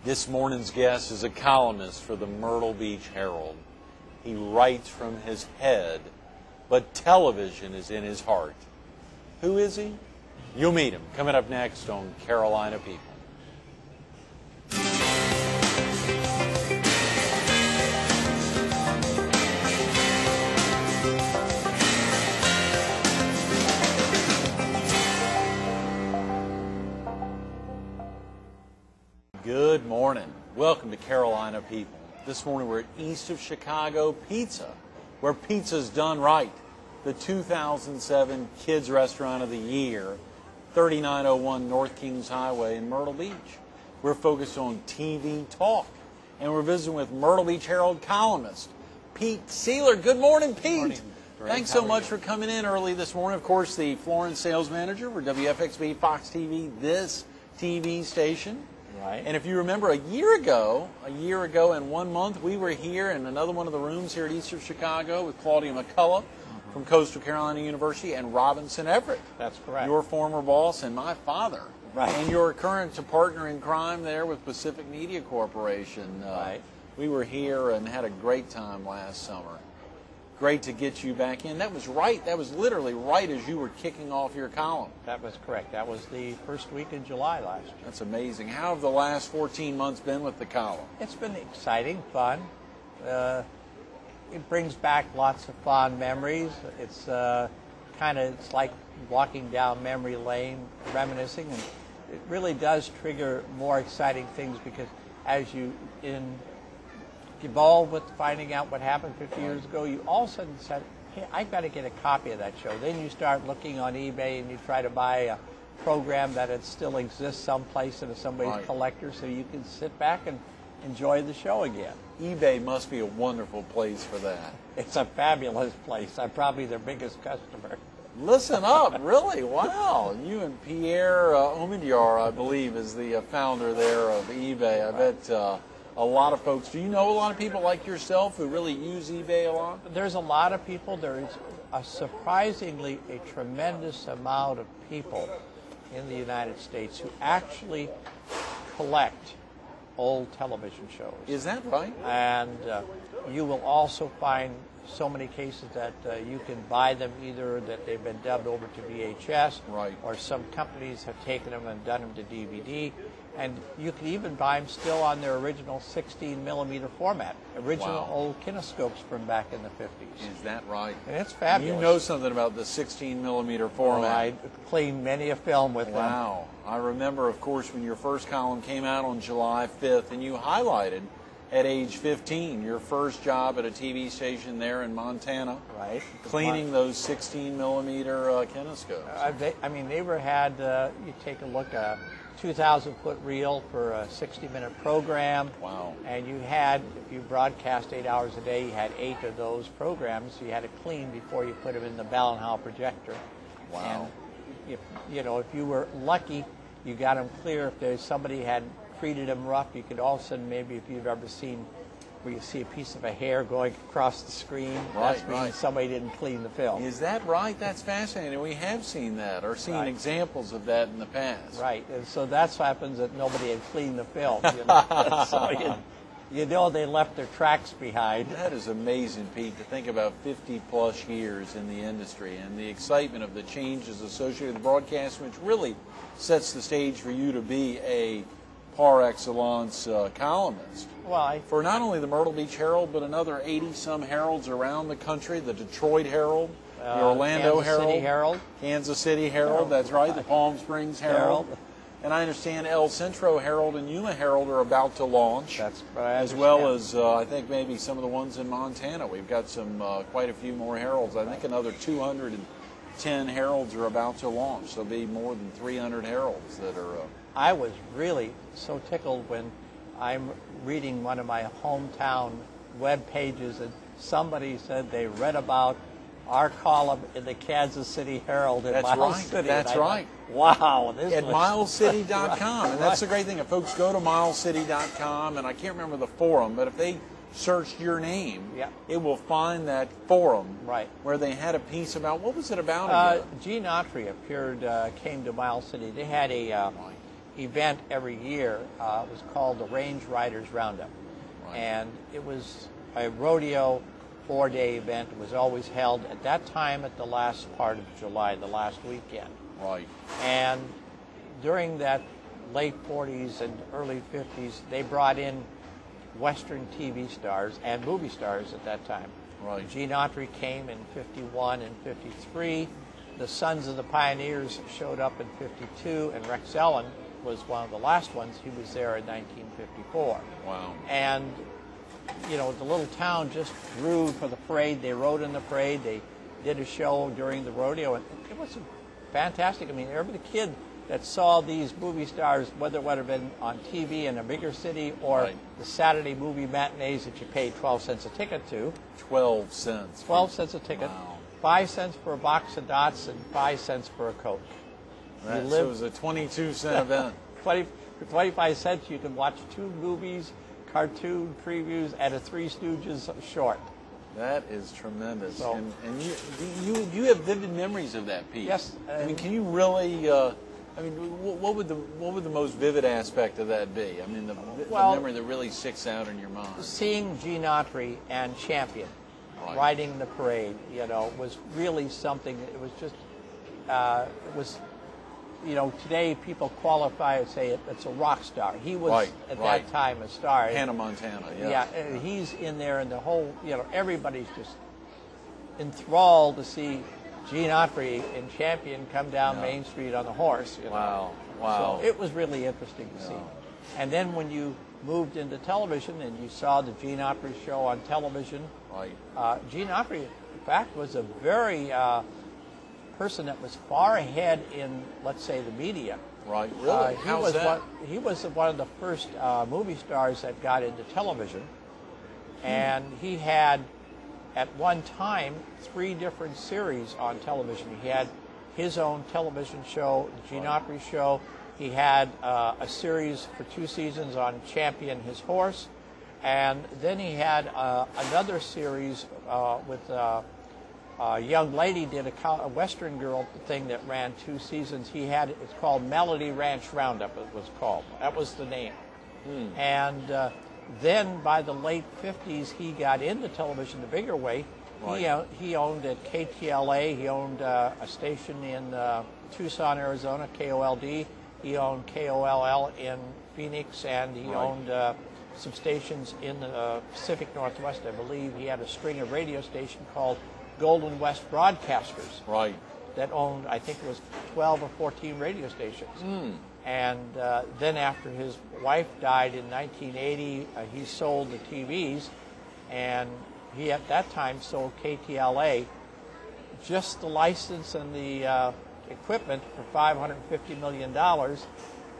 This morning's guest is a columnist for the Myrtle Beach Herald. He writes from his head, but television is in his heart. Who is he? You'll meet him coming up next on Carolina People. Good morning. Welcome to Carolina People. This morning we're at East of Chicago Pizza, where pizza's done right. The 2007 Kids Restaurant of the Year, 3901 North Kings Highway in Myrtle Beach. We're focused on TV talk, and we're visiting with Myrtle Beach Herald columnist Pete Sieler. Good morning, Pete. Good morning. Thanks so much for coming in early this morning. Of course, the Florence sales manager for WFXB, Fox TV, this TV station. Right. And if you remember, a year ago and 1 month, we were here in another one of the rooms here at East of Chicago with Claudia McCullough from Coastal Carolina University and Robinson Everett. That's correct. Your former boss and my father. Right. And your current partner in crime there with Pacific Media Corporation. Right. We were here and had a great time last summer. Great to get you back in. That was right. That was literally right as you were kicking off your column. That was correct. That was the first week in July last year. That's amazing. How have the last 14 months been with the column? It's been exciting, fun. It brings back lots of fond memories. It's it's like walking down memory lane, reminiscing, and it really does trigger more exciting things because as you evolved with finding out what happened 50 years ago, you all of a sudden said, hey, I've got to get a copy of that show. Then you start looking on eBay and you try to buy a program that it still exists someplace in somebody's collector so you can sit back and enjoy the show again. eBay must be a wonderful place for that. It's a fabulous place. I'm probably their biggest customer. Listen up, really? Wow. You and Pierre Omidyar, I believe, is the founder there of eBay. I bet a lot of folks, do you know a lot of people like yourself who really use eBay a lot? There's a lot of people. There is surprisingly a tremendous amount of people in the United States who actually collect old television shows. Is that right? And you will also find so many cases that you can buy them either that they've been dubbed over to VHS, right, or some companies have taken them and done them to DVD. And you can even buy them still on their original 16mm format, original old kinescopes from back in the 50s. Is that right? And it's fabulous. You know something about the 16mm format. I cleaned many a film with them. Wow. I remember, of course, when your first column came out on July 5th, and you highlighted at age 15 your first job at a TV station there in Montana. Right. Cleaning those 16mm kinescopes. They had, you take a look, 2,000-foot reel for a 60-minute program. Wow. And you had, if you broadcast 8 hours a day, you had 8 of those programs. So you had to clean before you put them in the Bell & Howell projector. Wow. And if you were lucky, you got them clear. If somebody had treated them rough, you could all of a sudden, maybe if you've ever seen where you see a piece of a hair going across the screen, that's means somebody didn't clean the film. Is that right? That's fascinating. We have seen that, or seen examples of that in the past. Right, and so that's what happens that nobody had cleaned the film. So you know they left their tracks behind. That is amazing, Pete, to think about 50-plus years in the industry and the excitement of the changes associated with broadcasting, which really sets the stage for you to be a par excellence columnist. Well, for not only the Myrtle Beach Herald, but another 80-some heralds around the country, the Detroit Herald, the Orlando Herald, Kansas City Herald, that's right, the Palm Springs Herald. And I understand El Centro Herald and Yuma Herald are about to launch, as well as I think maybe some of the ones in Montana. We've got some quite a few more heralds. I think another 210 heralds are about to launch. So there'll be more than 300 heralds that are... I was really so tickled when I'm reading one of my hometown web pages and somebody said they read about our column in the Kansas City Herald in Miles City. That's right. Wow. At milescity.com. And that's the great thing. If folks go to milescity.com, and I can't remember the forum, but if they searched your name, it will find that forum where they had a piece about, what was it about again? Gene Autry came to Miles City. They had a event every year. It was called the Range Riders Roundup. Right. And it was a rodeo 4-day event. It was always held at that time at the last part of July, the last weekend. Right. And during that late 40s and early 50s, they brought in Western TV stars and movie stars at that time. Right. Gene Autry came in 51 and 53. The Sons of the Pioneers showed up in 52, and Rex Ellen was one of the last ones. He was there in 1954. Wow. And, you know, the little town just grew for the parade. They rode in the parade. They did a show during the rodeo, and it was fantastic. I mean, every kid that saw these movie stars, whether it would have been on TV in a bigger city or Right. the Saturday movie matinees that you paid 12 cents a ticket to. 12 cents. 12 cents a ticket. Wow. 5 cents for a box of dots and 5 cents for a Coke. So it was a 22-cent event. 20, for 25 cents, you could watch 2 movies, cartoon previews, and a Three Stooges short. That is tremendous. So- And you have vivid memories of that piece. Yes. I mean, can you really? I mean, what would the most vivid aspect of that be? I mean, the memory that really sticks out in your mind. Seeing Gene Autry and Champion Right. riding the parade, you know, was really something. It was just, it was, you know, today people qualify and say it's a rock star. He was at that time a star. Hannah Montana, yeah. Yeah, and he's in there, and the whole, you know, everybody's just enthralled to see Gene Autry and Champion come down Main Street on the horse. You know. Wow, wow. So it was really interesting to see. And then when you moved into television and you saw the Gene Autry show on television, Right. Gene Autry, in fact, was a very person that was far ahead in, let's say, the media. Right, really? How's that? He was one of the first movie stars that got into television, and he had, at one time, 3 different series on television. He had his own television show, the Gene Autry Show. He had a series for 2 seasons on Champion, his horse, and then he had another series with a young lady did a Western girl thing that ran 2 seasons. He had, it's called Melody Ranch Roundup, it was called. That was the name. And then by the late 50s, he got into television the bigger way. Right. He owned at KTLA. He owned a station in Tucson, Arizona, KOLD. He owned KOLL in Phoenix, and he owned some stations in the Pacific Northwest, I believe. He had a string of radio stations called Golden West Broadcasters. Right. That owned, I think it was 12 or 14 radio stations. And then after his wife died in 1980, he sold the TVs, and he at that time sold KTLA just the license and the equipment for $550 million.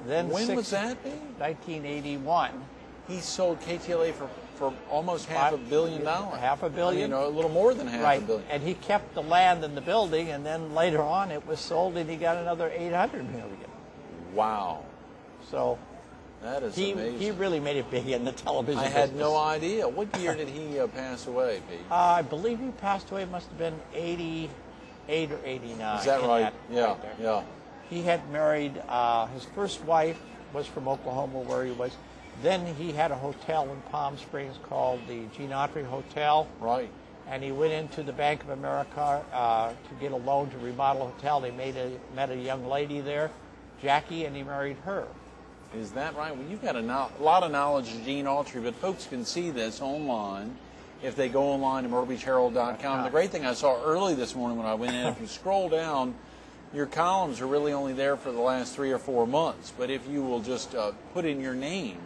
Then when was that? 1981. He sold KTLA for almost $500 million. Half a billion. I mean, a little more than half a billion. And he kept the land and the building, and then later on it was sold, and he got another $800 million. Wow. So that is amazing. He really made it big in the television business. had no idea. What year did he pass away, Pete? I believe he passed away, must have been 88 or 89. Is that right? Yeah, there. yeah. He had married, his first wife was from Oklahoma, where he was. Then he had a hotel in Palm Springs called the Gene Autry Hotel. Right. And he went into the Bank of America to get a loan to remodel a hotel. They met a young lady there, Jackie, and he married her. Is that right? Well, you've got a lot of knowledge of Gene Autry, but folks can see this online if they go online to myrtlebeachherald.com. The great thing I saw early this morning when I went in, if you scroll down, your columns are really only there for the last 3 or 4 months. But if you will just put in your name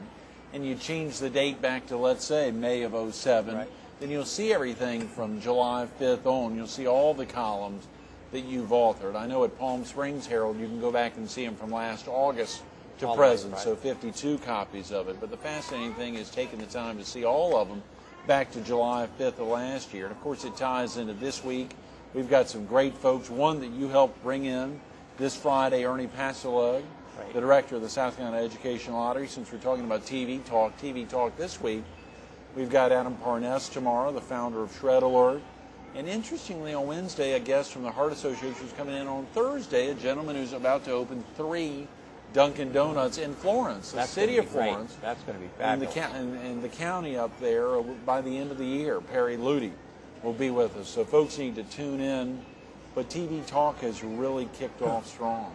and you change the date back to, let's say, May of 07, then you'll see everything from July 5th on. You'll see all the columns that you've authored. I know at Palm Springs Herald, you can go back and see them from last August to present, so 52 copies of it. But the fascinating thing is taking the time to see all of them back to July 5th of last year. And, of course, it ties into this week. We've got some great folks. One that you helped bring in this Friday, Ernie Passalug, the director of the South Carolina Education Lottery. Since we're talking about TV Talk this week, we've got Adam Parness tomorrow, the founder of Shred Alert. And interestingly, on Wednesday, a guest from the Heart Association is coming in on Thursday, a gentleman who's about to open 3 Dunkin' Donuts in Florence, the city of Florence. That's going to be fabulous. And the county up there, by the end of the year, Perry Luty will be with us. So folks need to tune in. But TV Talk has really kicked off strong.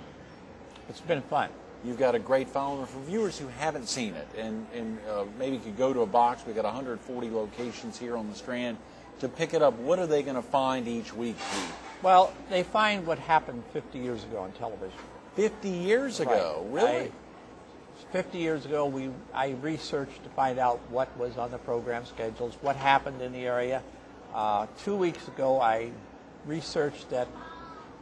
It's been fun. You've got a great following. For viewers who haven't seen it and maybe could go to a box, we've got 140 locations here on the Strand to pick it up. What are they going to find each week, Pete? Well, they find what happened 50 years ago on television. 50 years ago? Right. Really? 50 years ago, I researched to find out what was on the program schedules, what happened in the area. 2 weeks ago, I researched a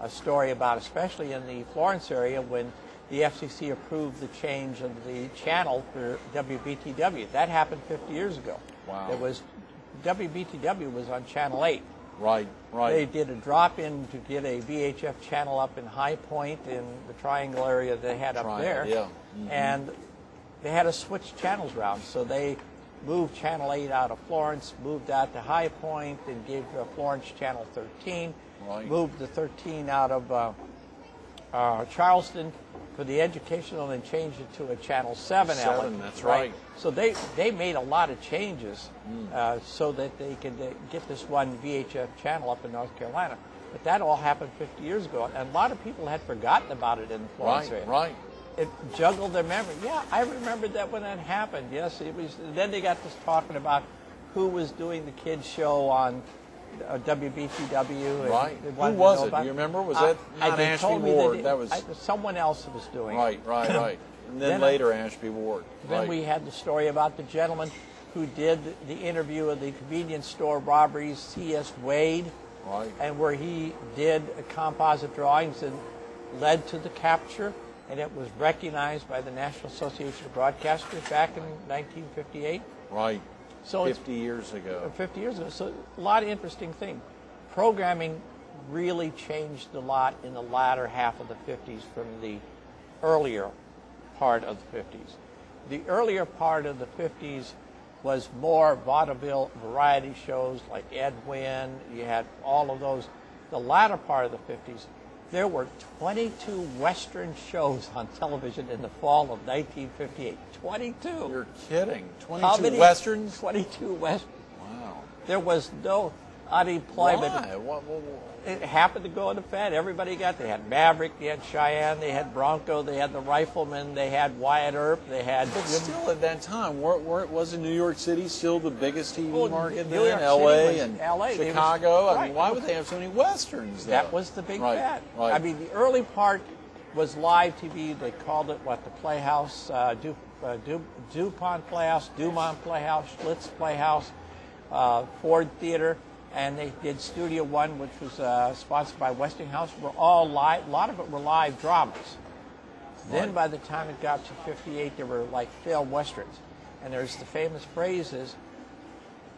story about, especially in the Florence area, when the FCC approved the change of the channel for WBTW. That happened 50 years ago. Wow. WBTW was on Channel 8. Right. They did a drop-in to get a VHF channel up in High Point in the triangle area they had up there. Yeah. Mm-hmm. And they had to switch channels around. So they moved Channel 8 out of Florence, moved out to High Point, and gave Florence Channel 13. Right. Moved the 13 out of Charleston for the educational and changed it to a Channel 7 element. That's right. So they made a lot of changes so that they could get this one VHF channel up in North Carolina. But that all happened 50 years ago, and a lot of people had forgotten about it in the Florence area. Right. It juggled their memory. Yeah, I remembered that when that happened. Yes, it was. Then they got to talking about who was doing the kids show on WBTW. Right. Who was it? Do you remember? Was that not Ashby Ward? That was someone else was doing it. Right. And then later Ashby Ward. Then we had the story about the gentleman who did the interview of the convenience store robberies, C.S. Wade. Right. And where he did composite drawings and led to the capture, and it was recognized by the National Association of Broadcasters back in 1958. Right. So 50 years ago. 50 years ago. So a lot of interesting things. Programming really changed a lot in the latter half of the 50s from the earlier part of the 50s. The earlier part of the 50s was more vaudeville variety shows like Ed Wynn. You had all of those. The latter part of the 50s, there were 22 Western shows on television in the fall of 1958. 22. You're kidding. 22 Westerns? 22 Westerns. Wow. There was no unemployment. Why? It happened to go in the Fed. Everybody got. They had Maverick, they had Cheyenne, they had Bronco, they had the Rifleman, they had Wyatt Earp, they had. But still, at that time, wasn't New York City still the biggest TV market New York then? L.A. and Chicago. Was, I mean, why would they have so many westerns? Though? That was the big bet. Right. I mean, the early part was live TV. They called it the Playhouse, DuPont Playhouse, Dumont Playhouse, Schlitz Playhouse, Ford Theater. And they did Studio One, which was sponsored by Westinghouse. Were all live. A lot of it were live dramas. Right. Then by the time it got to 58, there were like film westerns. And there's the famous phrase is,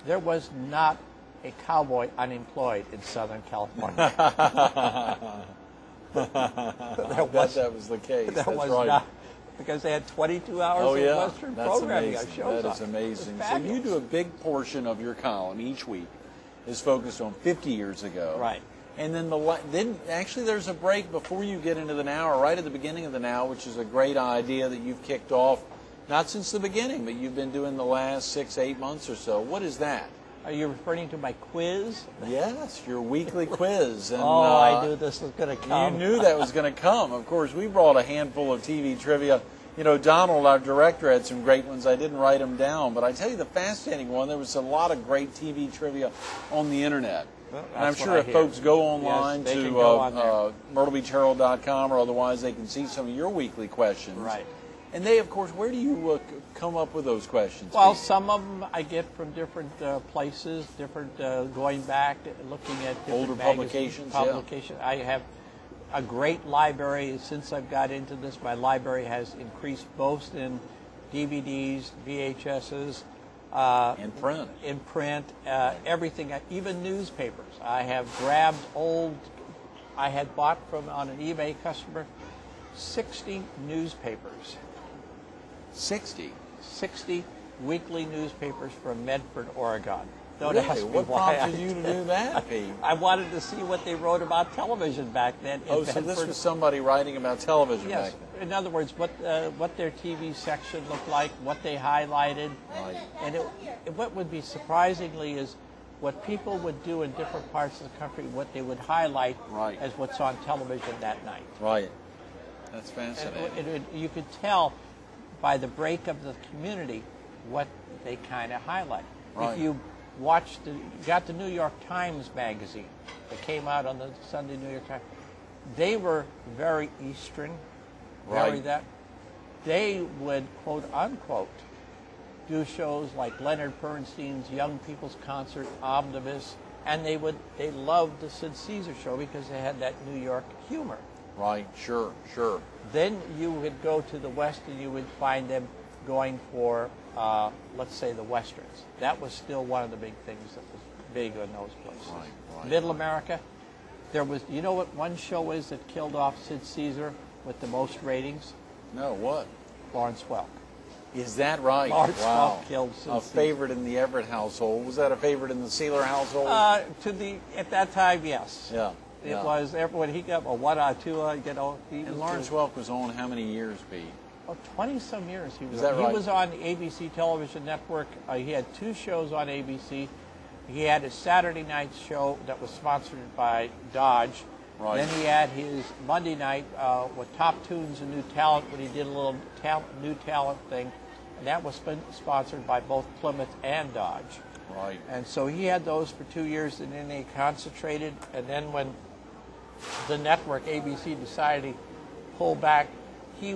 there was not a cowboy unemployed in Southern California. I bet that was the case. That was right. Not, because they had 22 hours of Western programming. That is amazing. So you do a big portion of your column each week is focused on 50 years ago. Right. And then actually there's a break before you get into the now, or right at the beginning of the now, which is a great idea that you've kicked off, not since the beginning, but you've been doing the last 6-8 months or so. What is that? Are you referring to my quiz? Yes, your weekly quiz. And, I knew this was going to come. You knew that was going to come. Of course, we brought a handful of TV trivia. You know, Donald, our director, had some great ones. I didn't write them down, but I tell you the fascinating one, there was a lot of great TV trivia on the internet. Well, and I'm sure if folks go online to myrtlebeachherald.com or otherwise, they can see some of your weekly questions. Right. And they, of course, where do you come up with those questions? Well, some of them I get from different places, going back, looking at different older publications. Yeah. I have a great library. Since I've got into this, my library has increased both in DVDs, VHSs, in print, everything, even newspapers. I have grabbed I had bought on an eBay customer 60 newspapers. 60 weekly newspapers from Medford, Oregon. Don't really? ask me what why prompted you to do that, Pete? I wanted to see what they wrote about television back then. So this was somebody writing about television back then? in other words, what their TV section looked like, what they highlighted. Right. And what would be surprisingly is what people would do in different parts of the country, what they would highlight Right. as what's on television that night. Right. That's fascinating. And you could tell by the break of the community what they kind of highlight. Right. If you got the New York Times magazine that came out on the Sunday New York Times, they were very Eastern, very Right. that. They would, quote unquote, do shows like Leonard Bernstein's Young People's Concert Omnibus, and they loved the Sid Caesar show because they had that New York humor. Right, sure. Then you would go to the West and you would find them going for, let's say, the Westerns. That was still one of the big things that was big in those places. Right. Middle America, there was, you know what one show is that killed off Sid Caesar with the most ratings? No, what? Lawrence Welk. Is that right? Lawrence Wow. Welk killed Sid A Caesar. favorite in the Everett household. Was that a favorite in the Sieler household? At that time, yes. Yeah. It was, everyone, he got a 1 or 2, you know. And Lawrence Welk was on how many years, Pete? 20-some years he was Is that on. right? He was on ABC Television Network. He had 2 shows on ABC. He had his Saturday night show that was sponsored by Dodge. Right. Then he had his Monday night with Top Tunes and New Talent, when he did a little new talent thing. And that was sponsored by both Plymouth and Dodge. Right. And so he had those for 2 years, and then they concentrated. And then when the network, ABC, decided to pull back, he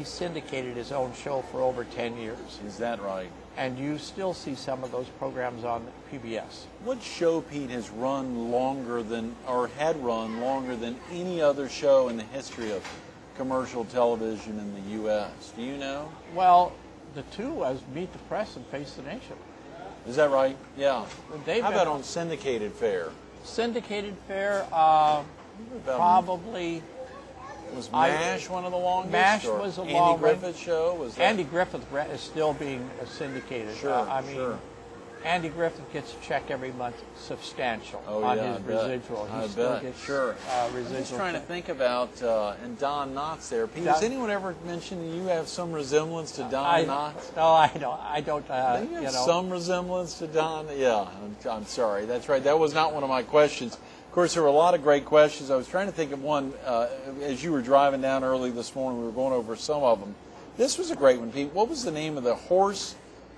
syndicated his own show for over 10 years. Is that right? And you still see some of those programs on PBS. What show, Pete, has run longer than, or had run longer than any other show in the history of commercial television in the U.S.? Do you know? Well, the two was Meet the Press and Face the Nation. Is that right? Yeah. They've How been about on syndicated fare? syndicated fare? Probably. Was MASH one of the longest? MASH or was a Andy long run. Griffith show? Was that? Andy Griffith is still being syndicated. Sure, sure. Andy Griffith gets a check every month, substantial, on his residual. I still bet. gets Sure. residual. I'm just trying to think about, and Don Knotts there. Pete, Don- has anyone ever mentioned that you have some resemblance to Don Knotts? No, I don't. You have some resemblance to Don? Yeah, I'm sorry. That's right. That was not one of my questions. Of course, there were a lot of great questions. I was trying to think of one as you were driving down early this morning. We were going over some of them. This was a great one, Pete. What was the name of the horse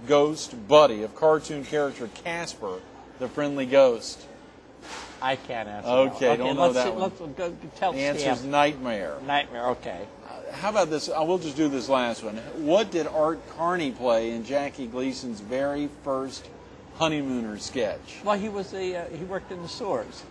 ghost buddy of cartoon character Casper, the friendly ghost? I can't answer. Okay, don't know that one. Let's go tell The answer is Stan. Nightmare. Nightmare. Okay. How about this? I will just do this last one. What did Art Carney play in Jackie Gleason's very first Honeymooner sketch? Well, he worked in the sewers.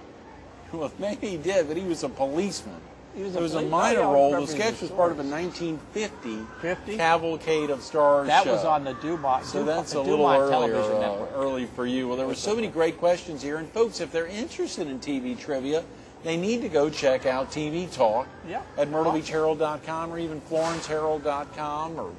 Well, maybe he did, but he was a policeman. He was It was a police- minor I don't role. remember The he sketch was was a part of a source. 1950 Cavalcade of Stars That show. was on the Dumont. So that's a Dumont little Television earlier, Network. early for you. Well, there were so many great questions here. And folks, if they're interested in TV trivia, they need to go check out TV Talk at MyrtleBeachHerald.com or even FlorenceHerald.com or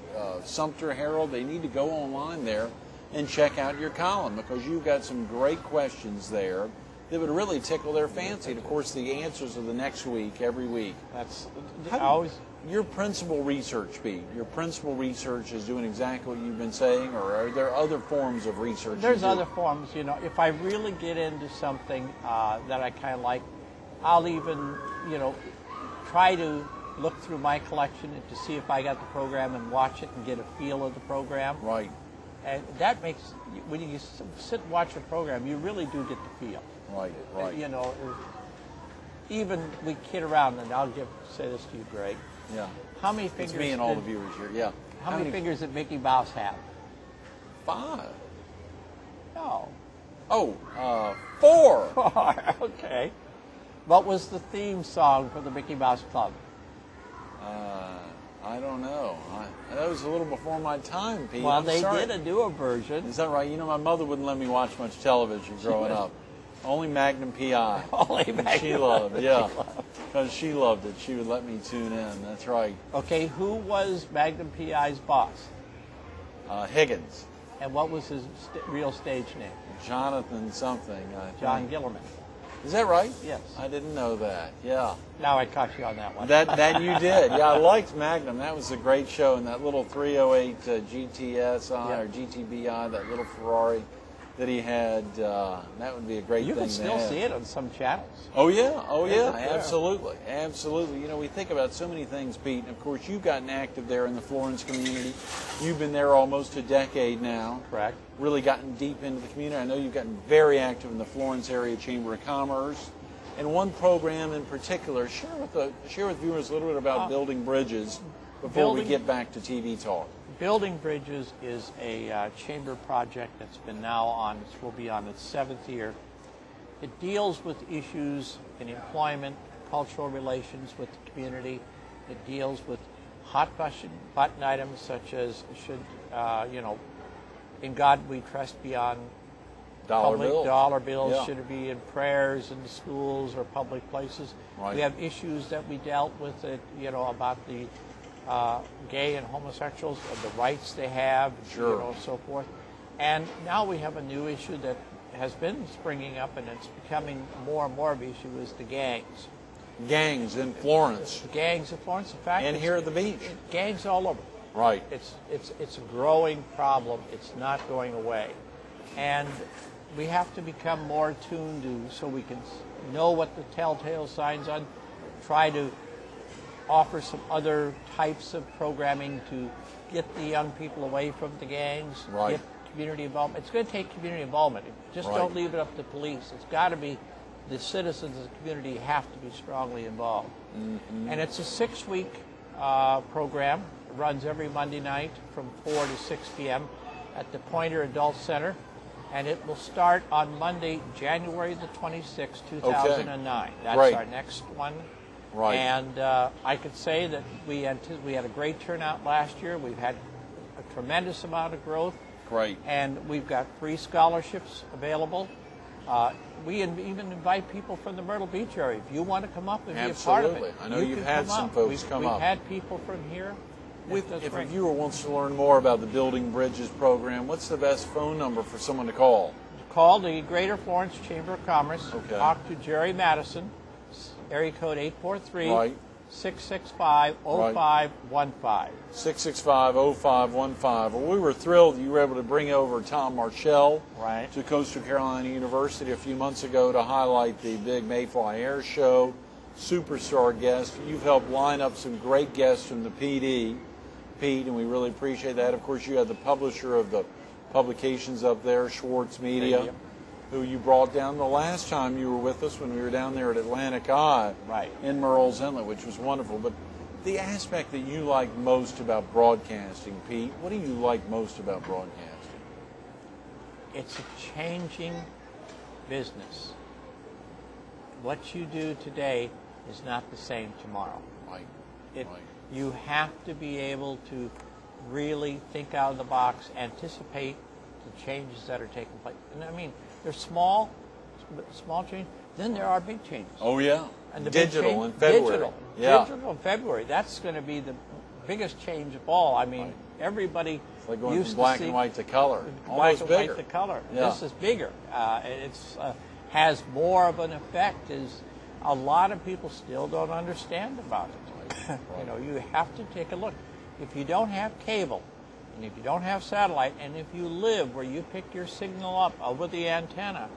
Sumter Herald. They need to go online there and check out your column because you've got some great questions there that would really tickle their fancy. And, of course, the answers are the next week, every week. That's Always. Your principal research, Pete, your principal research is doing exactly what you've been saying, or are there other forms of research? There's other forms, if I really get into something that I kind of like, I'll even, try to look through my collection to see if I got the program and watch it and get a feel of the program. Right. And that makes, when you sit and watch a program, you really do get the feel. Right. Even we kid around, and I'll say this to you, Greg. Yeah. How many fingers? It's me and all the viewers here. Yeah. How many fingers did Mickey Mouse have? 5. No. Oh, 4. 4. Okay. What was the theme song for the Mickey Mouse Club? I don't know. That was a little before my time, Pete. Well, I'm they sorry. did do a version. Is that right? My mother wouldn't let me watch much television growing up. Only Magnum P.I. Only Magnum. She loved, yeah. Because she loved it. She would let me tune in. That's right. Okay, who was Magnum P.I.'s boss? Higgins. And what was his real stage name? Jonathan something. John Gillerman. Is that right? Yes. I didn't know that. Yeah. Now I caught you on that one. That you did. Yeah, I liked Magnum. That was a great show. And that little 308 GTSI or GTBI, that little Ferrari that he had, that would be a great thing to have. You can still see it on some channels. Oh, yeah. Oh, yeah. Absolutely. Absolutely. You know, we think about so many things, Pete. And, of course, you've gotten active there in the Florence community. You've been there almost a decade now. Correct. Really gotten deep into the community. I know you've gotten very active in the Florence Area Chamber of Commerce. And one program in particular, share with viewers a little bit about Building Bridges before we get back to TV talk. Building Bridges is a chamber project that's been now on, will be on its 7th year. It deals with issues in employment, cultural relations with the community. It deals with hot button items such as should, in God we trust beyond dollar bills. Yeah. Should it be in prayers in the schools or public places? Right. We have issues that we dealt with, about the gay and homosexuals, the rights they have, so forth. And now we have a new issue that has been springing up, and it's becoming more and more of an issue, is the gangs. Gangs in Florence. Gangs in Florence, in fact. And here at the beach. Gangs all over. Right. It's a growing problem. It's not going away. And we have to become more tuned to, so we can know what the telltale signs are, try to offer some other types of programming to get the young people away from the gangs, right. Get community involvement. It's going to take community involvement. Just don't leave it up to police. It's got to be the citizens of the community have to be strongly involved. Mm-hmm. And it's a 6-week program. It runs every Monday night from 4 to 6 p.m. at the Pointer Adult Center. And it will start on Monday, January the 26th, 2009. Okay. That's our next one. Right. And I could say that we had a great turnout last year. We've had a tremendous amount of growth. Great. And we've got free scholarships available. We even invite people from the Myrtle Beach area. If you want to come up and be a part of it, I know you've had some folks come up. We've had people from here. If a viewer wants to learn more about the Building Bridges program, what's the best phone number for someone to call? Call the Greater Florence Chamber of Commerce. Okay. Talk to Jerry Madison, area code 843 right. 665-0515. 665-0515. Well, we were thrilled you were able to bring over Tom Marshall to Coastal Carolina University a few months ago to highlight the big Mayfly Air Show. Superstar guest. You've helped line up some great guests from the PD, Pete, and we really appreciate that. Of course, you had the publisher of the publications up there, Schwartz Media, who you brought down the last time you were with us when we were down there at Atlantic Eye in Murrells Inlet, which was wonderful. But the aspect that you like most about broadcasting, Pete, what do you like most about broadcasting? It's a changing business. What you do today is not the same tomorrow. You have to be able to really think out of the box, anticipate the changes that are taking place. And I mean, there's small change. Then there are big changes. Oh yeah, and the digital in February. Digital in February. That's going to be the biggest change of all. I mean, everybody it's like going used from black to see and white to color. Black and bigger. white to color. Yeah. This is bigger. It's has more of an effect. Is a lot of people still don't understand about it. You have to take a look. If you don't have cable, and if you don't have satellite, and if you live where you pick your signal up over the antenna,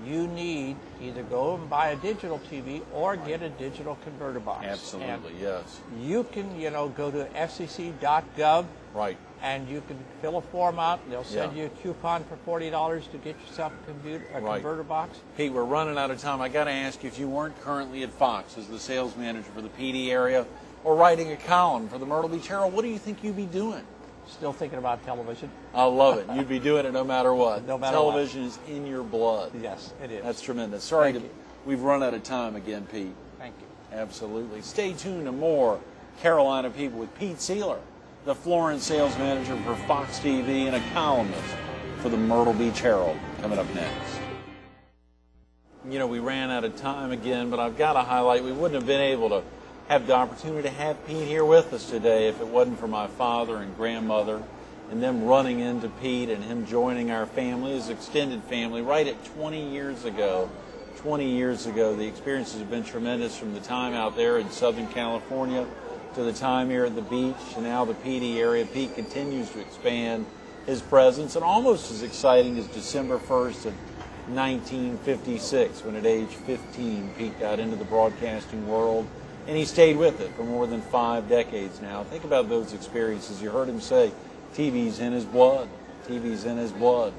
you need to either go and buy a digital TV or get a digital converter box. Absolutely, and yes. You can, go to fcc.gov. Right. And you can fill a form out. They'll send you a coupon for $40 to get yourself a converter box. Pete, we're running out of time. I got to ask you, if you weren't currently at Fox as the sales manager for the PD area or writing a column for the Myrtle Beach Herald, what do you think you'd be doing? Still thinking about television. I love it. You'd be doing it no matter what. No matter television is in your blood. Yes, it is. That's tremendous. Sorry, we've run out of time again, Pete. Thank you. Absolutely. Stay tuned to more Carolina People with Pete Sieler, the Florence sales manager for Fox TV and a columnist for the Myrtle Beach Herald, coming up next. We ran out of time again, but I've got to highlight, we wouldn't have been able to have the opportunity to have Pete here with us today if it wasn't for my father and grandmother and them running into Pete and him joining our family, his extended family, right at 20 years ago. 20 years ago. The experiences have been tremendous, from the time out there in Southern California to the time here at the beach and now the PD area. Pete continues to expand his presence, and almost as exciting as December 1st of 1956, when at age 15 Pete got into the broadcasting world, and he stayed with it for more than 5 decades now. Think about those experiences. You heard him say, TV's in his blood. TV's in his blood.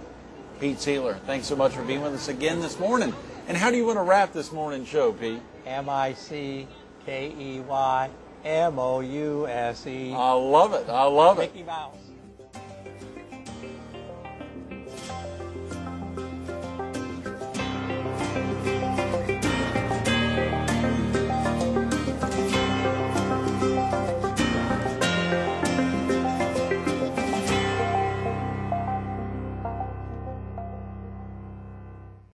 Pete Sieler, thanks so much for being with us again this morning. And how do you want to wrap this morning show, Pete? MICKEYMOUSE. I love it. I love it. Mickey Mouse.